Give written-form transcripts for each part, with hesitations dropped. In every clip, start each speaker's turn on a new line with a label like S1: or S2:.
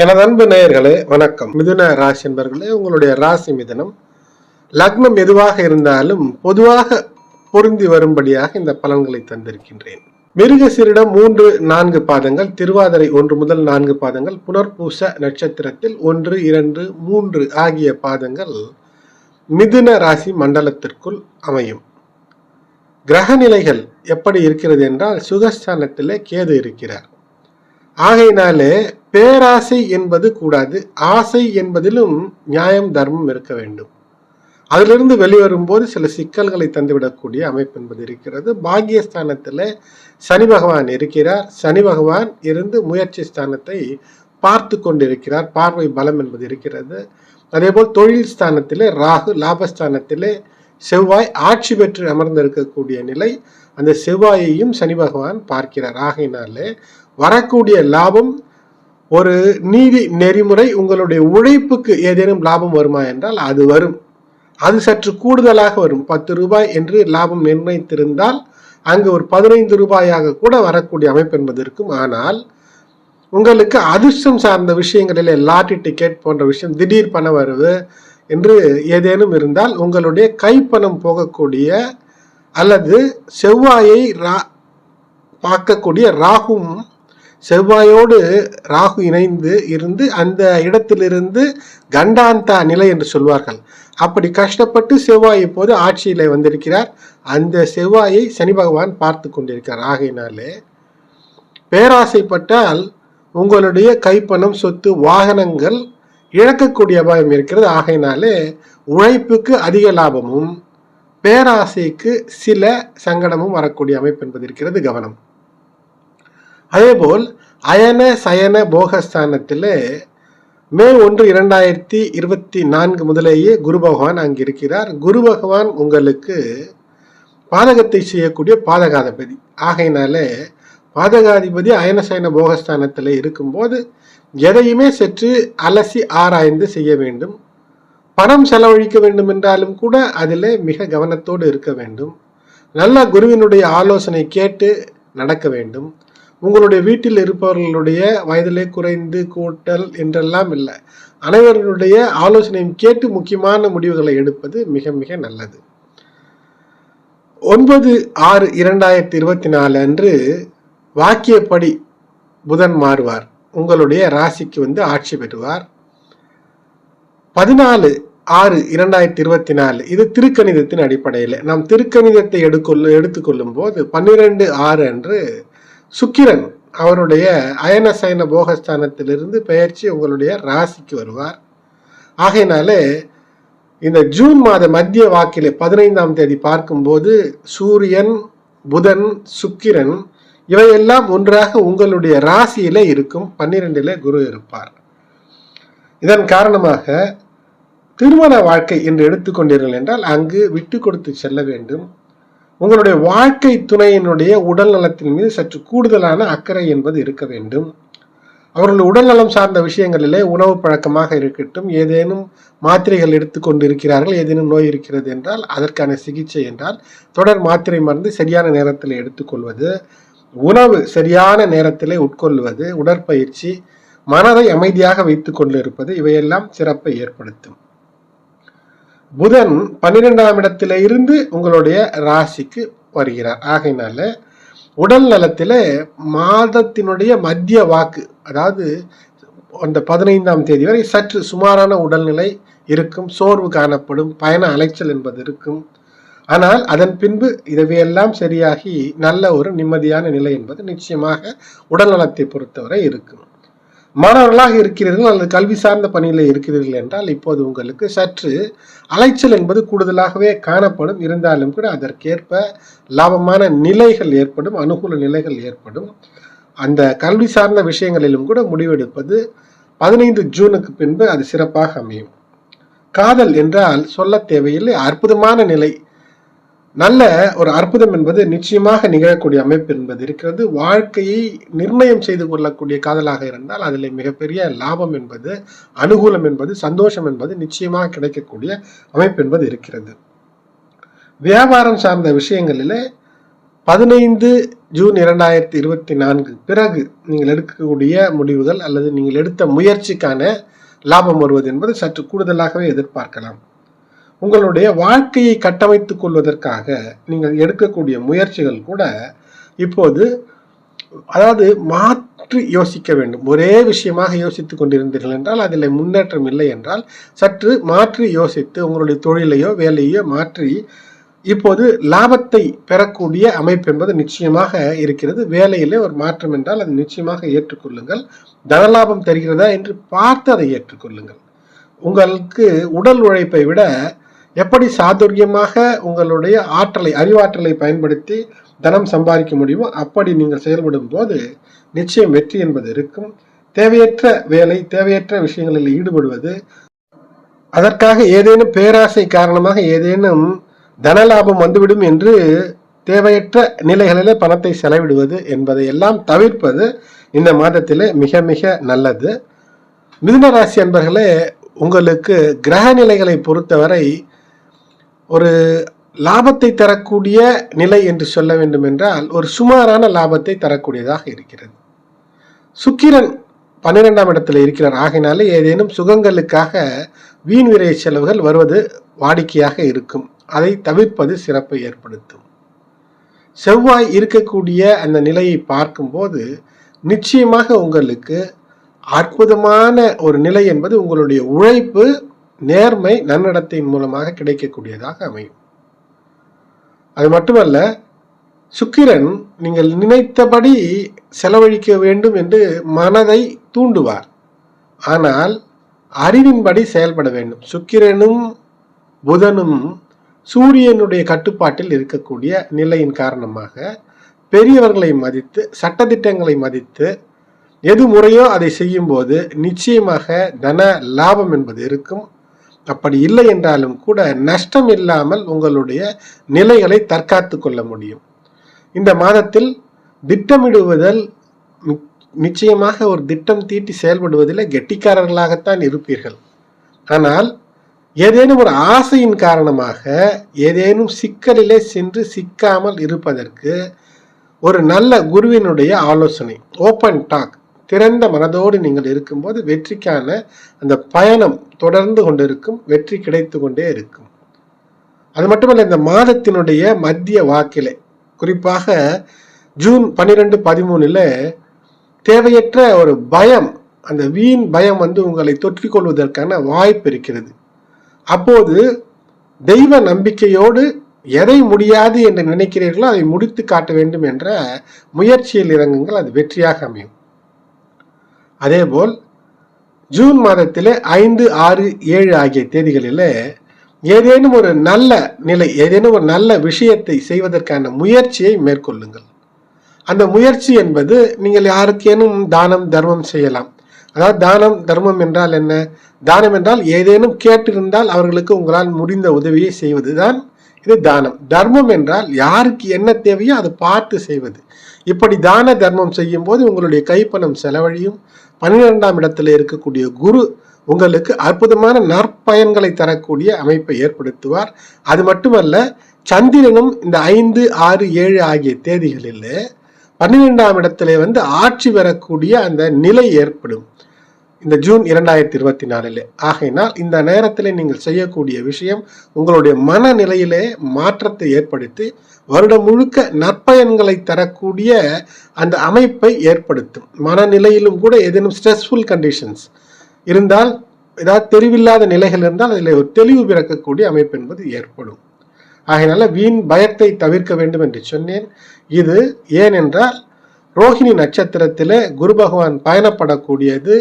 S1: எனது அன்பு நேயர்களே வணக்கம். மிதுன ராசி என்பர்களே, உங்களுடைய ராசி மிதனம். லக்னம் எதுவாக இருந்தாலும் பொதுவாக பொருந்தி வரும்படியாக இந்த பலன்களை தந்திருக்கின்றேன். மிருகசீரிடம் 3-4 பாதங்கள், திருவாதிரை 1 முதல் 4 பாதங்கள், புனர்பூச நட்சத்திரத்தில் 1, 2, 3 ஆகிய பாதங்கள் மிதுன ராசி மண்டலத்திற்குள் அமையும். கிரக நிலைகள் எப்படி இருக்கிறது என்றால், சுகஸ்தானத்திலே கேது இருக்கிறார். ஆகையினாலே பேராசை என்பது கூடாது. ஆசை என்பதிலும் நியாயம் தர்மம் இருக்க வேண்டும். அதிலிருந்து வெளிவரும்போது சில சிக்கல்களை தந்துவிடக்கூடிய அமைப்பு என்பது இருக்கிறது. பாக்கியஸ்தானத்தில் சனி பகவான் இருக்கிறார். சனி பகவான் இருந்து முயற்சி ஸ்தானத்தை பார்த்து கொண்டிருக்கிறார். பார்வை பலம் என்பது இருக்கிறது. அதே போல் தொழில் ஸ்தானத்திலே ராகு, லாபஸ்தானத்திலே செவ்வாய் ஆட்சி பெற்று அமர்ந்திருக்கக்கூடிய நிலை. அந்த செவ்வாயையும் சனி பகவான் பார்க்கிறார். ஆகையினாலே வரக்கூடிய லாபம் ஒரு நீதி நெறிமுறை. உங்களுடைய உழைப்புக்கு ஏதேனும் லாபம் வருமா என்றால் அது வரும். அது சற்று கூடுதலாக வரும். 10 ரூபாய் என்று லாபம் நிர்ணயித்திருந்தால் அங்கு ஒரு 15 ரூபாயாக கூட வரக்கூடிய அமைப்பு என்பது இருக்கும். ஆனால் உங்களுக்கு அதிர்ஷ்டம் சார்ந்த விஷயங்களிலே லாட்டரி டிக்கெட் போன்ற விஷயம், திடீர் பண வரவு என்று ஏதேனும் இருந்தால் உங்களுடைய கைப்பணம் போகக்கூடிய அல்லது செவ்வாயை பார்க்கக்கூடிய ராகும், செவ்வாயோடு ராகு இணைந்து இருந்து அந்த இடத்திலிருந்து கண்டாந்தா நிலை என்று சொல்வார்கள். அப்படி கஷ்டப்பட்டு செவ்வாய் இப்போது ஆட்சியில வந்திருக்கிறார். அந்த செவ்வாயை சனி பகவான் பார்த்து கொண்டிருக்கிறார். ஆகையினாலே பேராசைப்பட்டால் உங்களுடைய கைப்பணம், சொத்து, வாகனங்கள் இழக்கக்கூடிய அபாயம் இருக்கிறது. ஆகையினாலே உழைப்புக்கு அதிக லாபமும் பேராசைக்கு சில சங்கடமும் வரக்கூடிய அமைப்பு என்பது இருக்கிறது. கவனம். அதேபோல் அயன சயன போகஸ்தானத்தில் மே 1, 2024 முதலேயே குரு பகவான் அங்கு இருக்கிறார். குரு பகவான் உங்களுக்கு பாதகத்தை செய்யக்கூடிய பாதகாதிபதி. ஆகையினாலே பாதகாதிபதி அயன சயன போகஸ்தானத்தில் இருக்கும்போது எதையுமே சற்று அலசி ஆராய்ந்து செய்ய வேண்டும். பணம் செலவழிக்க வேண்டும் என்றாலும் கூட அதில் மிக கவனத்தோடு இருக்க வேண்டும். நல்ல குருவினுடைய ஆலோசனை கேட்டு நடக்க வேண்டும். உங்களுடைய வீட்டில் இருப்பவர்களுடைய வயதிலே குறைந்து கூட்டல் என்றெல்லாம் இல்லை, அனைவர்களுடைய ஆலோசனையும் கேட்டு முக்கியமான முடிவுகளை எடுப்பது மிக மிக நல்லது. 9/6/2024 அன்று வாக்கியப்படி புதன் மாறுவார். உங்களுடைய ராசிக்கு ஆட்சி பெறுவார். 14/6/2024 இது திருக்கணிதத்தின் அடிப்படையில். நாம் திருக்கணிதத்தை எடுத்துக்கொள்ளும் போது 12/6 அன்று சுக்கிரன் அவருடைய அயன சயன போகஸ்தானத்திலிருந்து பெயர்ச்சி உங்களுடைய ராசிக்கு வருவார். ஆகையினாலே இந்த ஜூன் மாத மத்திய வாக்கிலே 15ஆம் தேதி பார்க்கும்போது சூரியன், புதன், சுக்கிரன் இவையெல்லாம் ஒன்றாக உங்களுடைய ராசியிலே இருக்கும். 12லே குரு இருப்பார். இதன் காரணமாக திருமண வாழ்க்கை என்று எடுத்துக்கொண்டீர்கள் என்றால் அங்கு விட்டு கொடுத்து செல்ல வேண்டும். உங்களுடைய வாழ்க்கை துணையினுடைய உடல் நலத்தின் மீது சற்று கூடுதலான அக்கறை என்பது இருக்க வேண்டும். அவர்களுடைய உடல் நலம் சார்ந்த விஷயங்களிலே உணவு பழக்கமாக இருக்கட்டும், ஏதேனும் மாத்திரைகள் எடுத்துக்கொண்டு இருக்கிறார்கள், ஏதேனும் நோய் இருக்கிறது என்றால் அதற்கான சிகிச்சை என்றால் தொடர் மாத்திரை மருந்து சரியான நேரத்தில் எடுத்துக்கொள்வது, உணவு சரியான நேரத்திலே உட்கொள்வது, உடற்பயிற்சி, மனதை அமைதியாக வைத்துக் கொண்டு இருப்பது இவையெல்லாம் சிறப்பை ஏற்படுத்தும். புதன் 12ஆம் இடத்தில இருந்து உங்களுடைய ராசிக்கு வருகிறார். ஆகையினால உடல் நலத்தில மாதத்தினுடைய மத்திய வாக்கு, அதாவது அந்த 15ஆம் தேதி வரை சற்று சுமாரான உடல்நிலை இருக்கும். சோர்வு காணப்படும், பயண அலைச்சல் என்பது இருக்கும். ஆனால் அதன் பின்பு இதையெல்லாம் சரியாகி நல்ல ஒரு நிம்மதியான நிலை என்பது நிச்சயமாக உடல் நலத்தை பொறுத்தவரை இருக்கும். மாணவர்களாக இருக்கிறீர்கள் அல்லது கல்வி சார்ந்த பணியில் இருக்கிறீர்கள் என்றால் இப்போது உங்களுக்கு சற்று அலைச்சல் என்பது கூடுதலாகவே காணப்படும். இருந்தாலும் கூட அதற்கேற்ப லாபமான நிலைகள் ஏற்படும், அனுகூல நிலைகள் ஏற்படும். அந்த கல்வி சார்ந்த விஷயங்களிலும் கூட முடிவெடுப்பது 15 ஜூனுக்கு பின்பு அது சிறப்பாக அமையும். காதல் என்றால் சொல்ல தேவையில்லை, அற்புதமான நிலை, நல்ல ஒரு அற்புதம் என்பது நிச்சயமாக நிகழக்கூடிய அமைப்பு என்பது இருக்கிறது. வாழ்க்கையை நிர்ணயம் செய்து கொள்ளக்கூடிய காதலாக இருந்தால் அதில் மிகப்பெரிய லாபம் என்பது, அனுகூலம் என்பது, சந்தோஷம் என்பது நிச்சயமாக கிடைக்கக்கூடிய அமைப்பு என்பது இருக்கிறது. வியாபாரம் சார்ந்த விஷயங்களிலே 15 ஜூன் 2024 பிறகு நீங்கள் எடுக்கக்கூடிய முடிவுகள் அல்லது நீங்கள் எடுத்த முயற்சிக்கான லாபம் வருவது என்பது சற்று கூடுதலாகவே எதிர்பார்க்கலாம். உங்களுடைய வாழ்க்கையை கட்டமைத்துக் கொள்வதற்காக நீங்கள் எடுக்கக்கூடிய முயற்சிகள் கூட இப்போது மாற்றி யோசிக்க வேண்டும். ஒரே விஷயமாக யோசித்துக் கொண்டிருந்தீர்கள் என்றால் அதில் முன்னேற்றம் இல்லை என்றால் சற்று மாற்றி யோசித்து உங்களுடைய தொழிலையோ வேலையோ மாற்றி இப்போது லாபத்தை பெறக்கூடிய அமைப்பு என்பது நிச்சயமாக இருக்கிறது. வேலையிலே ஒரு மாற்றம் என்றால் அது நிச்சயமாக ஏற்றுக்கொள்ளுங்கள். தனலாபம் தருகிறதா என்று பார்த்து அதை ஏற்றுக்கொள்ளுங்கள். உங்களுக்கு உடல் உழைப்பை விட எப்படி சாதுரியமாக உங்களுடைய அறிவாற்றலை பயன்படுத்தி தனம் சம்பாதிக்க முடியுமோ அப்படி நீங்கள் செயல்படும் போது நிச்சயம் வெற்றி என்பது இருக்கும். தேவையற்ற வேலை, தேவையற்ற விஷயங்களில் ஈடுபடுவது, அதற்காக ஏதேனும் பேராசை காரணமாக ஏதேனும் தனலாபம் வந்துவிடும் என்று தேவையற்ற நிலைகளிலே பணத்தை செலவிடுவது என்பதை எல்லாம் தவிர்ப்பது இந்த மாதத்திலே மிக மிக நல்லது. மிதுன ராசி அன்பர்களே, உங்களுக்கு கிரக நிலைகளை பொறுத்தவரை ஒரு லாபத்தை தரக்கூடிய நிலை என்று சொல்ல வேண்டும் என்றால் ஒரு சுமாரான லாபத்தை தரக்கூடியதாக இருக்கிறது. சுக்கிரன் 12ஆம் இடத்துல இருக்கிறார். ஆகையினாலே ஏதேனும் சுகங்களுக்காக வீண் விரை செலவுகள் வருவது வாடிக்கையாக இருக்கும். அதை தவிர்ப்பது சிறப்பை ஏற்படுத்தும். செவ்வாய் இருக்கக்கூடிய அந்த நிலையை பார்க்கும்போது நிச்சயமாக உங்களுக்கு அற்புதமான ஒரு நிலை என்பது உங்களுடைய உழைப்பு, நேர்மை, நன்னடத்தையின் மூலமாக கிடைக்கக்கூடியதாக அமையும். அது மட்டுமல்ல, சுக்கிரன் நீங்கள் நினைத்தபடி செலவழிக்க வேண்டும் என்று மனதை தூண்டுவார். ஆனால் அறிவின்படி செயல்பட வேண்டும். சுக்கிரனும் புதனும் சூரியனுடைய கட்டுப்பாட்டில் இருக்கக்கூடிய நிலையின் காரணமாக பெரியவர்களை மதித்து, சட்டதிட்டங்களை மதித்து, எது முறையோ அதை செய்யும் போது நிச்சயமாக தன லாபம் என்பது இருக்கும். அப்படி இல்லை என்றாலும் கூட நஷ்டம் இல்லாமல் உங்களுடைய நிலைகளை தற்காத்து கொள்ள முடியும். இந்த மாதத்தில் திட்டமிடுவதில் நிச்சயமாக ஒரு திட்டம் தீட்டி செயல்படுவதில் கெட்டிக்காரர்களாகத்தான் இருப்பீர்கள். ஆனால் ஏதேனும் ஒரு ஆசையின் காரணமாக ஏதேனும் சிக்கலிலே சென்று சிக்காமல் இருப்பதற்கு ஒரு நல்ல குருவினுடைய ஆலோசனை, ஓப்பன் டாக், திறந்த மனதோடு நீங்கள் இருக்கும்போது வெற்றிக்கான அந்த பயணம் தொடர்ந்து கொண்டிருக்கும். வெற்றி கிடைத்து கொண்டே இருக்கும். அது மட்டுமல்ல, இந்த மாதத்தினுடைய மத்திய வாக்கிலே, குறிப்பாக ஜூன் 12, 13 தேவையற்ற ஒரு பயம், அந்த வீண் பயம் உங்களை தொற்றிக்கொள்வதற்கான வாய்ப்பு இருக்கிறது. அப்போது தெய்வ நம்பிக்கையோடு எதை முடியாது என்று நினைக்கிறீர்களோ அதை முடித்து காட்ட வேண்டும் என்ற முயற்சியில் இறங்குங்கள். அது வெற்றியாக அமையும். அதேபோல் ஜூன் மாதத்திலே 5, 6, 7 ஆகிய தேதிகளிலே ஏதேனும் ஒரு நல்ல நிலை, ஏதேனும் ஒரு நல்ல விஷயத்தை செய்வதற்கான முயற்சியை மேற்கொள்ளுங்கள். அந்த முயற்சி என்பது நீங்கள் யாருக்கேனும் தானம் தர்மம் செய்யலாம். அதாவது தானம் தர்மம் என்றால் என்ன? தானம் என்றால் ஏதேனும் கேட்டிருந்தால் அவர்களுக்கு உங்களால் முடிந்த உதவியை செய்வதுதான் இது தானம். தர்மம் என்றால் யாருக்கு என்ன தேவையோ அதை பார்த்து செய்வது. இப்படி தான தர்மம் செய்யும் போது உங்களுடைய கைப்பணம் செலவழியும். 12ஆம் இடத்துல இருக்கக்கூடிய குரு உங்களுக்கு அற்புதமான நற்பயன்களை தரக்கூடிய அமைப்பை ஏற்படுத்துவார். அது மட்டுமல்ல, சந்திரனும் இந்த 5, 6, 7 ஆகிய தேதிகளில் 12ஆம் இடத்துல ஆட்சி பெறக்கூடிய அந்த நிலை ஏற்படும் இந்த ஜூன் 2024. ஆகையினால் இந்த நேரத்தில் நீங்கள் செய்யக்கூடிய விஷயம் உங்களுடைய மனநிலையிலே மாற்றத்தை ஏற்படுத்தி வருடம் முழுக்க நற்பயன்களை தரக்கூடிய அந்த அமைப்பை ஏற்படுத்தும். மனநிலையிலும் கூட ஏதேனும் ஸ்ட்ரெஸ்ஃபுல் கண்டிஷன்ஸ் இருந்தால், ஏதாவது தெரிவில்லாத நிலைகள் இருந்தால் அதில் ஒரு தெளிவு பிறக்கக்கூடிய அமைப்பு என்பது ஏற்படும். ஆகையினால வீண் பயத்தை தவிர்க்க வேண்டும் என்று சொன்னேன். இது ஏனென்றால் ரோஹிணி நட்சத்திரத்திலே குரு பகவான் பயணப்படக்கூடியது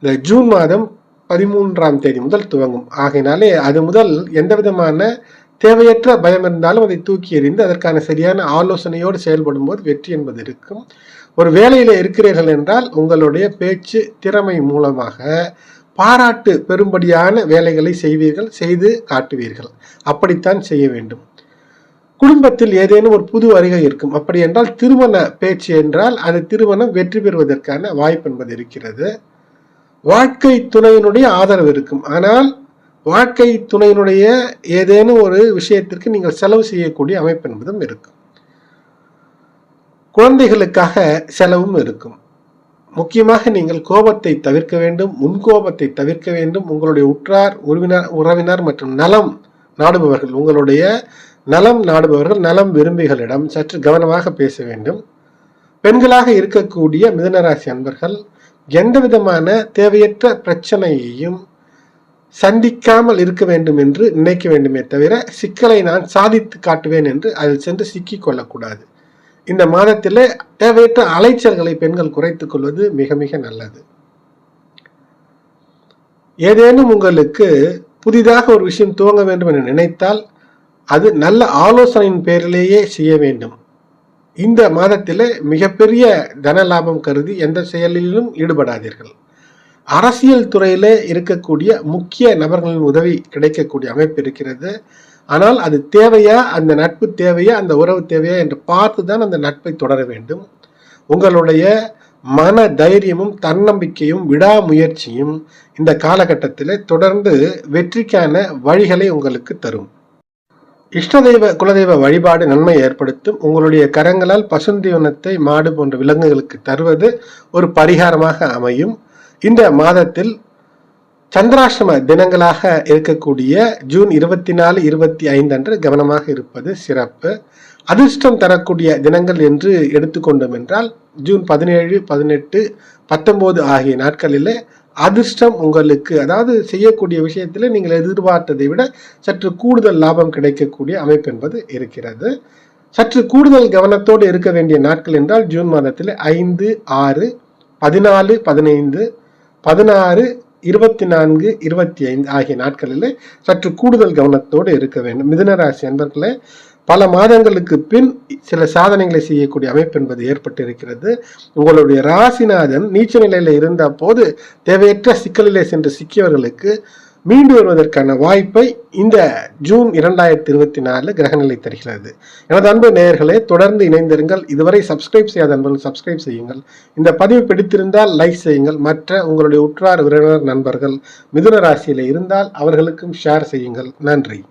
S1: இந்த ஜூன் மாதம் 13ஆம் தேதி முதல் துவங்கும். ஆகையினாலே அது முதல் எந்த விதமான தேவையற்ற பயம் இருந்தாலும் அதை தூக்கி எறிந்து அதற்கான சரியான ஆலோசனையோடு செயல்படும் போது வெற்றி என்பது இருக்கும். ஒரு வேலையில இருக்கிறீர்கள் என்றால் உங்களுடைய பேச்சு திறமை மூலமாக பாராட்டு பெரும்படியான வேலைகளை செய்வீர்கள், செய்து காட்டுவீர்கள். அப்படித்தான் செய்ய வேண்டும். குடும்பத்தில் ஏதேனும் ஒரு புது வருகை இருக்கும். அப்படி என்றால் திருமண பேச்சு என்றால் அது திருமணம் வெற்றி பெறுவதற்கான வாய்ப்பு என்பது இருக்கிறது. வாழ்க்கை துணையினுடைய ஆதரவு இருக்கும். ஆனால் வாழ்க்கை துணையினுடைய ஏதேனும் ஒரு விஷயத்திற்கு நீங்கள் செலவு செய்யக்கூடிய அமைப்பு என்பதும் இருக்கும். குழந்தைகளுக்காக செலவும் இருக்கும். முக்கியமாக நீங்கள் கோபத்தை தவிர்க்க வேண்டும், முன்கோபத்தை தவிர்க்க வேண்டும். உங்களுடைய உற்றார் உறவினர் மற்றும் நலம் நாடுபவர்கள், உங்களுடைய நலம் நாடுபவர்கள், நலம் விரும்பிகளிடம் சற்று கவனமாக பேச வேண்டும். பெண்களாக இருக்கக்கூடிய மிதுனராசி அன்பர்கள் எந்த விதமான தேவையற்ற பிரச்சனையையும் சந்திக்காமல் இருக்க வேண்டும் என்று நினைக்க வேண்டுமே தவிர, சிக்கலை நான் சாதித்து காட்டுவேன் என்று அதில் சென்று சிக்கிக் கொள்ளக்கூடாது. இந்த மாதத்திலே தேவையற்ற அலைச்சல்களை பெண்கள் குறைத்துக் கொள்வது மிக மிக நல்லது. ஏதேனும் உங்களுக்கு புதிதாக ஒரு விஷயம் துவங்க வேண்டும் என நினைத்தால் அது நல்ல ஆலோசனையின் பேரிலேயே செய்ய வேண்டும். இந்த மாதத்திலே மிகப்பெரிய தன லாபம் கருதி எந்த செயலிலும் ஈடுபடாதீர்கள். அரசியல் துறையிலே இருக்கக்கூடிய முக்கிய நபர்களின் உதவி கிடைக்கக்கூடிய அமைப்பு இருக்கிறது. ஆனால் அது தேவையா, அந்த நட்பு தேவையா, அந்த உறவு தேவையா என்று பார்த்துதான் அந்த நட்பை தொடர வேண்டும். உங்களுடைய மன தைரியமும் தன்னம்பிக்கையும் விடாமுயற்சியும் இந்த காலகட்டத்தில் தொடர்ந்து வெற்றிக்கான வழிகளை உங்களுக்கு தரும். இஷ்டதெய்வ குலதெய்வ வழிபாடு நன்மை ஏற்படுத்தும். உங்களுடைய கரங்களால் பசுந்தீவனத்தை மாடு போன்ற விலங்குகளுக்கு தருவது ஒரு பரிகாரமாக அமையும். இந்த மாதத்தில் சந்திராஷ்டம தினங்களாக இருக்கக்கூடிய ஜூன் 24, 25 அன்று கவனமாக இருப்பது சிறப்பு. அதிர்ஷ்டம் தரக்கூடிய தினங்கள் என்று எடுத்துக்கொண்டோம் என்றால் ஜூன் 17, 18, 19 ஆகிய நாட்களிலே அதிர்ஷ்டம் உங்களுக்கு, அதாவது செய்யக்கூடிய விஷயத்தில் நீங்கள் எதிர்பார்த்ததை விட சற்று கூடுதல் லாபம் கிடைக்கக்கூடிய அமைப்பு என்பது இருக்கிறது. சற்று கூடுதல் கவனத்தோடு இருக்க வேண்டிய நாட்கள் என்றால் ஜூன் மாதத்தில் 5, 6, 14, 15, 16, 24, 25 ஆகிய நாட்களில் சற்று கூடுதல் கவனத்தோடு இருக்க வேண்டும். மிதுனராசி அன்பர்களே, பல மாதங்களுக்கு பின் சில சாதனைகளை செய்யக்கூடிய அமைப்பு என்பது ஏற்பட்டிருக்கிறது. உங்களுடைய ராசிநாதன் நீச்ச நிலையில இருந்த போது தேவையற்ற சிக்கலிலே சென்று சிக்கியவர்களுக்கு மீண்டு வருவதற்கான வாய்ப்பை இந்த ஜூன் 2024 கிரகநிலை தருகிறது. எனது அன்பு நேயர்களே, தொடர்ந்து இணைந்திருங்கள். இதுவரை சப்ஸ்கிரைப் செய்யாத அன்பர்கள் சப்ஸ்கிரைப் செய்யுங்கள். இந்த பதிவு பிடித்திருந்தால் லைக் செய்யுங்கள். மற்ற உங்களுடைய உற்றார் உறவினர் நண்பர்கள் மிதுன ராசியில இருந்தால் அவர்களுக்கும் ஷேர் செய்யுங்கள். நன்றி.